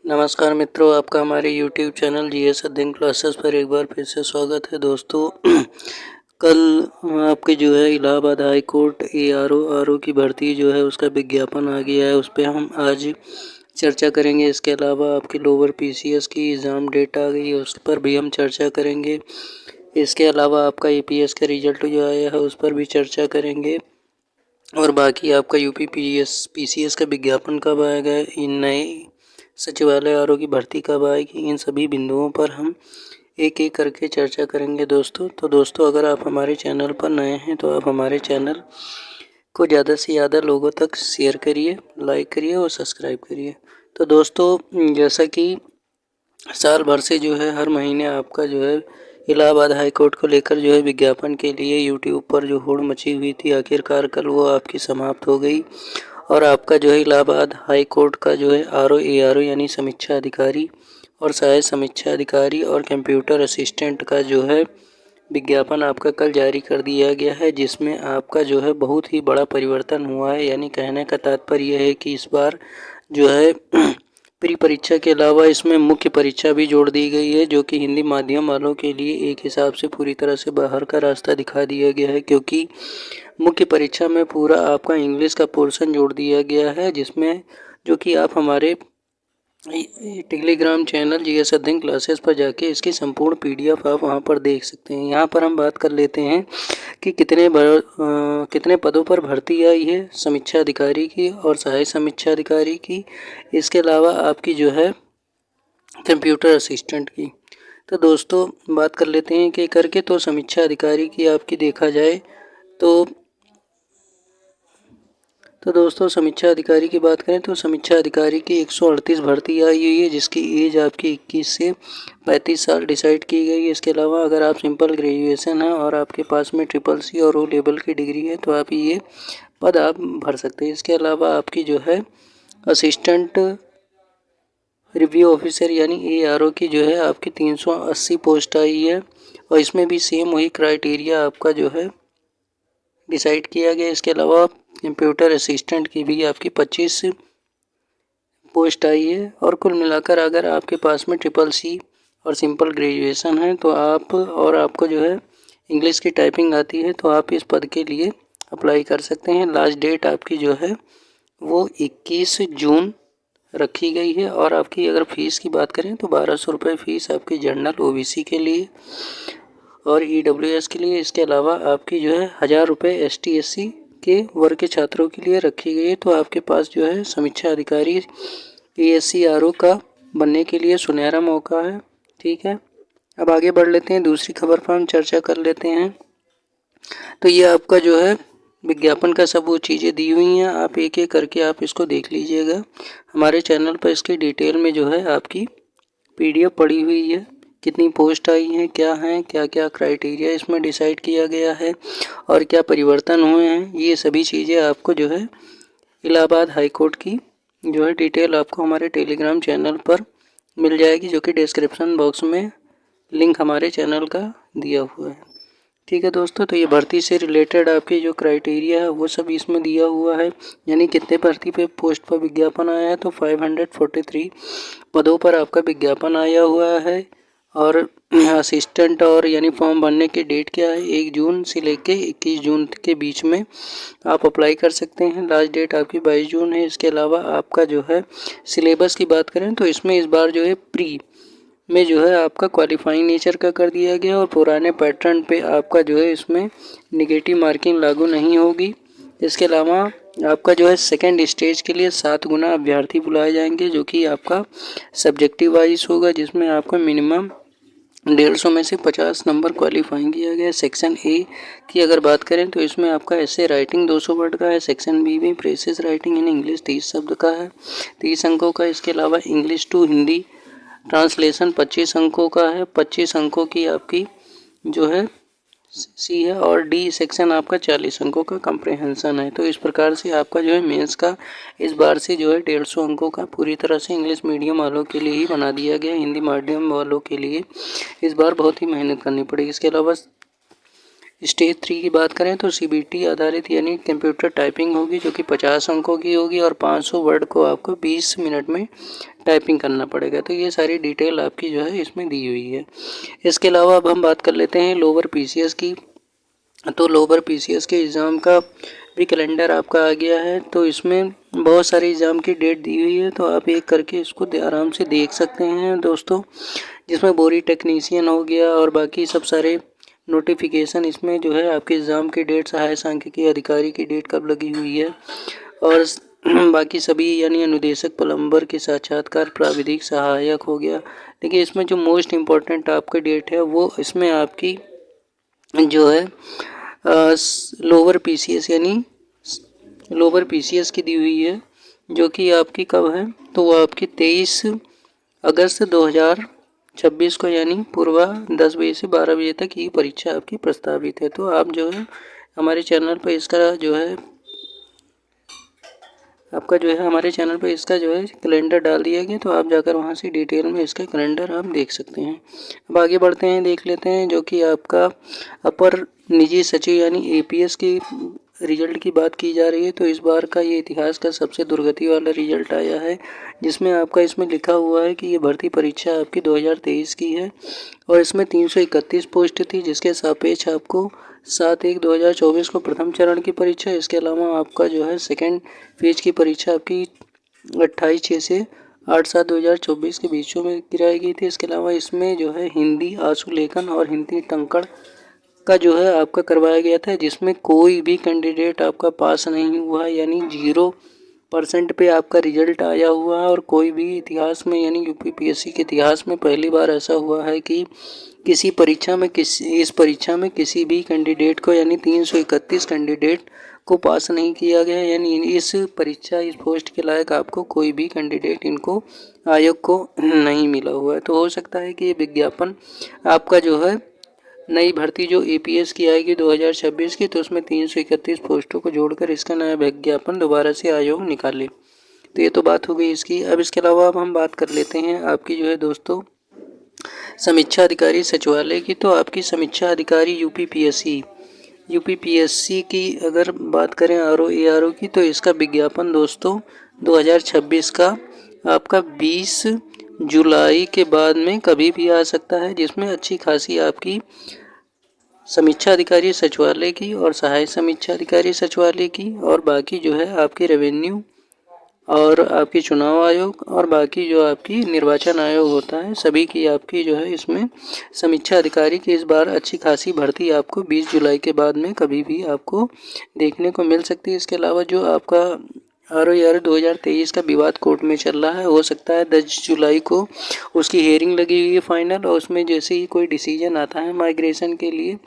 नमस्कार मित्रों, आपका हमारे YouTube चैनल जीएस अध्ययन क्लासेस पर एक बार फिर से स्वागत है दोस्तों। कल आपके जो है इलाहाबाद हाई कोर्ट आरओ की भर्ती जो है उसका विज्ञापन आ गया है, उस पर हम आज चर्चा करेंगे। इसके अलावा आपकी लोअर पीसीएस की एग्ज़ाम डेट आ गई है, उस पर भी हम चर्चा करेंगे। इसके अलावा आपका ईपीएस का रिजल्ट जो आया है उस पर भी चर्चा करेंगे। और बाकी आपका यूपी पीसीएस का विज्ञापन कब आएगा, इन नए सचिवालय आरओ की भर्ती कब आएगी, इन सभी बिंदुओं पर हम एक एक करके चर्चा करेंगे दोस्तों। तो दोस्तों, अगर आप हमारे चैनल पर नए हैं तो आप हमारे चैनल को ज़्यादा से ज़्यादा लोगों तक शेयर करिए, लाइक करिए और सब्सक्राइब करिए। तो दोस्तों, जैसा कि साल भर से जो है हर महीने आपका जो है इलाहाबाद हाई कोर्ट को लेकर जो है विज्ञापन के लिए यूट्यूब पर जो होड़ मची हुई थी, आखिरकार कल वो आपकी समाप्त हो गई। और आपका जो है इलाहाबाद हाई कोर्ट का जो है आरओ यानी समीक्षा अधिकारी और सहायक समीक्षा अधिकारी और कंप्यूटर असिस्टेंट का जो है विज्ञापन आपका कल जारी कर दिया गया है, जिसमें आपका जो है बहुत ही बड़ा परिवर्तन हुआ है। यानी कहने का तात्पर्य है कि इस बार जो है प्री परीक्षा के अलावा इसमें मुख्य परीक्षा भी जोड़ दी गई है, जो कि हिंदी माध्यम वालों के लिए एक हिसाब से पूरी तरह से बाहर का रास्ता दिखा दिया गया है, क्योंकि मुख्य परीक्षा में पूरा आपका इंग्लिश का पोर्शन जोड़ दिया गया है, जिसमें जो कि आप हमारे टेलीग्राम चैनल जीएस अध्ययन क्लासेस पर जाके इसकी संपूर्ण पीडीएफ आप वहां पर देख सकते हैं। यहाँ पर हम बात कर लेते हैं कि कितने पदों पर भर्ती आई है समीक्षा अधिकारी की और सहायक समीक्षा अधिकारी की। इसके अलावा आपकी जो है कंप्यूटर असिस्टेंट की। तो दोस्तों, बात कर लेते हैं कि करके तो समीक्षा अधिकारी की आपकी देखा जाए तो दोस्तों समीक्षा अधिकारी की बात करें तो समीक्षा अधिकारी की 138 भर्ती आई हुई है, जिसकी एज आपकी 21 से 35 साल डिसाइड की गई है। इसके अलावा अगर आप सिंपल ग्रेजुएशन है और आपके पास में ट्रिपल-सी और ओ लेवल की डिग्री है तो आप ये पद आप भर सकते हैं। इसके अलावा आपकी जो है असिस्टेंट रिव्यू ऑफिसर यानी एआरओ की जो है आपकी 380 पोस्ट आई है, और इसमें भी सेम वही क्राइटेरिया आपका जो है डिसाइड किया गया। इसके अलावा कंप्यूटर असिस्टेंट की भी आपकी 25 पोस्ट आई है, और कुल मिलाकर अगर आपके पास में ट्रिपल-सी और सिंपल ग्रेजुएशन है तो आपको जो है इंग्लिश की टाइपिंग आती है तो आप इस पद के लिए अप्लाई कर सकते हैं। लास्ट डेट आपकी जो है वो 21 जून रखी गई है। और आपकी अगर फ़ीस की बात करें तो 1200 रुपये फ़ीस आपकी जनरल ओबीसी के लिए और ईडब्ल्यूएस के लिए। इसके अलावा आपकी जो है 1000 रुपये एसटी एससी के वर्ग के छात्रों के लिए रखी गई है। तो आपके पास जो है समीक्षा अधिकारी एएससी-आरओ का बनने के लिए सुनहरा मौका है। ठीक है, अब आगे बढ़ लेते हैं, दूसरी खबर पर हम चर्चा कर लेते हैं। तो ये आपका जो है विज्ञापन का सब वो चीज़ें दी हुई हैं, आप एक एक करके आप इसको देख लीजिएगा। हमारे चैनल पर इसकी डिटेल में जो है आपकी पीडीएफ पड़ी हुई है, कितनी पोस्ट आई हैं, क्या क्या क्राइटेरिया इसमें डिसाइड किया गया है और क्या परिवर्तन हुए हैं, ये सभी चीज़ें आपको जो है इलाहाबाद हाई कोर्ट की जो है डिटेल आपको हमारे टेलीग्राम चैनल पर मिल जाएगी, जो कि डिस्क्रिप्शन बॉक्स में लिंक हमारे चैनल का दिया हुआ है। ठीक है दोस्तों, तो ये भर्ती से रिलेटेड आपकी जो क्राइटेरिया है वो सब इसमें दिया हुआ है। यानी कितने भर्ती पे पोस्ट पर विज्ञापन आया है तो 543 पदों पर आपका विज्ञापन आया हुआ है। और असिस्टेंट और यानी फॉर्म भरने की डेट क्या है, 1 जून से लेके 21 जून के बीच में आप अप्लाई कर सकते हैं। लास्ट डेट आपकी 22 जून है। इसके अलावा आपका जो है सिलेबस की बात करें तो इसमें इस बार जो है प्री में जो है आपका क्वालिफाइंग नेचर का कर दिया गया, और पुराने पैटर्न पे आपका जो है इसमें नेगेटिव मार्किंग लागू नहीं होगी। इसके अलावा आपका जो है सेकंड स्टेज के लिए 7 गुना अभ्यर्थी बुलाए जाएंगे, जो कि आपका सब्जेक्टिव वाइज होगा, जिसमें आपका मिनिमम 150 में से 50 नंबर क्वालिफाइंग किया गया है। सेक्शन ए की अगर बात करें तो इसमें आपका ऐसे राइटिंग 200 वर्ड का है। सेक्शन बी में प्रेसिस राइटिंग इन इंग्लिश 30 शब्द का है, 30 अंकों का। इसके अलावा इंग्लिश टू हिंदी ट्रांसलेशन 25 अंकों का है, 25 अंकों की आपकी जो है सी है, और डी सेक्शन आपका 40 अंकों का कंप्रेहेंशन है। तो इस प्रकार से आपका जो है मेंस का इस बार से जो है 150 अंकों का पूरी तरह से इंग्लिश मीडियम वालों के लिए ही बना दिया गया। हिंदी माध्यम वालों के लिए इस बार बहुत ही मेहनत करनी पड़ेगी। इसके अलावा स्टेज 3 की बात करें तो CBT आधारित यानी कंप्यूटर टाइपिंग होगी, जो कि 50 अंकों की होगी और 500 वर्ड को आपको 20 मिनट में टाइपिंग करना पड़ेगा। तो ये सारी डिटेल आपकी जो है इसमें दी हुई है। इसके अलावा अब हम बात कर लेते हैं लोअर PCS की। तो लोअर PCS के एग्ज़ाम का भी कैलेंडर आपका आ गया है। तो इसमें बहुत सारे एग्ज़ाम की डेट दी हुई है, तो आप एक करके इसको आराम से देख सकते हैं दोस्तों, जिसमें बोरी टेक्नीशियन हो गया और बाकी सब सारे नोटिफिकेशन इसमें जो है आपके एग्ज़ाम की डेट, सहायक सांख्यिकी अधिकारी की डेट कब लगी हुई है और बाकी सभी यानी अनुदेशक प्लम्बर के साक्षात्कार प्राविधिक सहायक हो गया। देखिए इसमें जो मोस्ट इम्पोर्टेंट आपका डेट है वो इसमें आपकी जो है लोअर PCS यानी लोअर PCS की दी हुई है, जो कि आपकी कब है तो वो आपकी 23 अगस्त 2026 को यानी पूर्व 10 बजे से 12 बजे तक ये परीक्षा आपकी प्रस्तावित है। तो आप जो है हमारे चैनल पर इसका जो है आपका जो है हमारे चैनल पर इसका जो है कैलेंडर डाल दिया गया, तो आप जाकर वहां से डिटेल में इसका कैलेंडर आप देख सकते हैं। अब आगे बढ़ते हैं, देख लेते हैं जो कि आपका अपर निजी सचिव यानी APS की रिजल्ट की बात की जा रही है। तो इस बार का ये इतिहास का सबसे दुर्गति वाला रिजल्ट आया है, जिसमें आपका इसमें लिखा हुआ है कि ये भर्ती परीक्षा आपकी 2023 की है और इसमें 331 पोस्ट थी, जिसके सापेक्ष आपको 7/1/2024 को प्रथम चरण की परीक्षा, इसके अलावा आपका जो है सेकेंड फेज की परीक्षा आपकी 28/6 से 8/7/2024 के बीचों में गिराई गई थी। इसके अलावा इसमें जो है हिंदी आशुलेखन और हिंदी टंकण का जो है आपका करवाया गया था, जिसमें कोई भी कैंडिडेट आपका पास नहीं हुआ, यानी 0% पे आपका रिजल्ट आया हुआ है। और कोई भी इतिहास में यानी UPPSC के इतिहास में पहली बार ऐसा हुआ है कि इस परीक्षा में किसी भी कैंडिडेट को यानी 331 कैंडिडेट को पास नहीं किया गया, यानी इस पोस्ट के लायक आपको कोई भी कैंडिडेट इनको आयोग को नहीं मिला हुआ है। तो हो सकता है कि ये विज्ञापन आपका जो है नई भर्ती जो APS की आएगी 2026 की, तो उसमें 331 पोस्टों को जोड़कर इसका नया विज्ञापन दोबारा से आयोग निकाले। तो ये तो बात हो गई इसकी। अब इसके अलावा अब हम बात कर लेते हैं आपकी जो है दोस्तों समीक्षा अधिकारी सचिवालय की। तो आपकी समीक्षा अधिकारी UPPSC की अगर बात करें RO की, तो इसका विज्ञापन दोस्तों 2026 का आपका 20 जुलाई के बाद में कभी भी आ सकता है, जिसमें अच्छी खासी आपकी समीक्षा अधिकारी सचिवालय की और सहायक समीक्षा अधिकारी सचिवालय की और बाकी जो है आपकी रेवेन्यू और आपकी चुनाव आयोग और बाकी जो आपकी निर्वाचन आयोग होता है, सभी की आपकी जो है इसमें समीक्षा अधिकारी की इस बार अच्छी खासी भर्ती आपको 20 जुलाई के बाद में कभी भी आपको देखने को मिल सकती है। इसके अलावा जो आपका RO 2023 का विवाद कोर्ट में चल रहा है, हो सकता है 10 जुलाई को उसकी हेयरिंग लगी हुई है फाइनल, और उसमें जैसे ही कोई डिसीजन आता है माइग्रेशन के लिए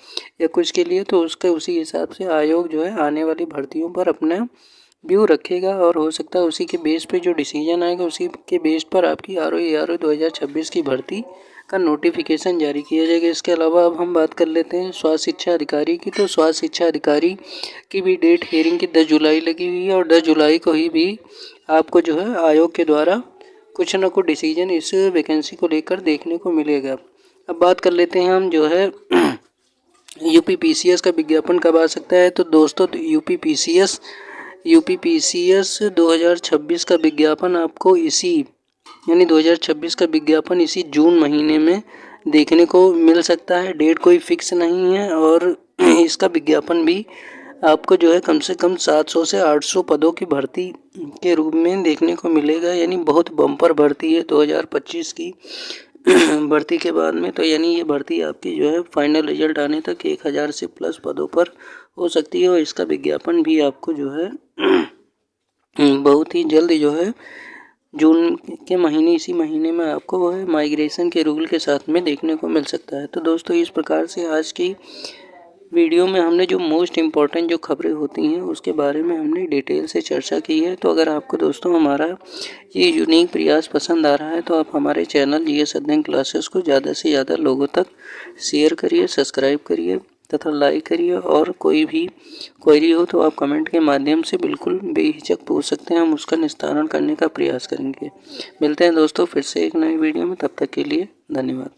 या कुछ के लिए, तो उसका उसी हिसाब से आयोग जो है आने वाली भर्तियों पर अपना व्यू रखेगा और हो सकता है उसी के बेस पे जो डिसीजन आएगा उसी के बेस पर आपकी RO 2026 की भर्ती का नोटिफिकेशन जारी किया जाएगा। इसके अलावा अब हम बात कर लेते हैं स्वास्थ्य शिक्षा अधिकारी की। तो स्वास्थ्य शिक्षा अधिकारी की भी डेट हेयरिंग की 10 जुलाई लगी हुई है और 10 जुलाई को ही भी आपको जो है आयोग के द्वारा कुछ न कुछ डिसीजन इस वैकेंसी को लेकर देखने को मिलेगा। अब बात कर लेते हैं हम जो है UPPCS का विज्ञापन कब आ सकता है। तो दोस्तों UPPCS 2026 का विज्ञापन आपको यानी 2026 का विज्ञापन इसी जून महीने में देखने को मिल सकता है। डेट कोई फिक्स नहीं है और इसका विज्ञापन भी आपको जो है कम से कम 700 से 800 पदों की भर्ती के रूप में देखने को मिलेगा, यानी बहुत बम्पर भर्ती है 2025 की भर्ती के बाद में। तो यानी ये भर्ती आपकी जो है फाइनल रिजल्ट आने तक 1000 से प्लस पदों पर हो सकती है और इसका विज्ञापन भी आपको जो है बहुत ही जल्द जो है जून के महीने इसी महीने में आपको वो है माइग्रेशन के रूल के साथ में देखने को मिल सकता है। तो दोस्तों इस प्रकार से आज की वीडियो में हमने जो मोस्ट इम्पॉर्टेंट जो खबरें होती हैं उसके बारे में हमने डिटेल से चर्चा की है। तो अगर आपको दोस्तों हमारा ये यूनिक प्रयास पसंद आ रहा है तो आप हमारे चैनल GS अध्ययन क्लासेस को ज़्यादा से ज़्यादा लोगों तक शेयर करिए, सब्सक्राइब करिए तथा लाइक करिए, और कोई भी क्वेरी हो तो आप कमेंट के माध्यम से बिल्कुल बेहिचक पूछ सकते हैं, हम उसका निस्तारण करने का प्रयास करेंगे। मिलते हैं दोस्तों फिर से एक नई वीडियो में, तब तक के लिए धन्यवाद।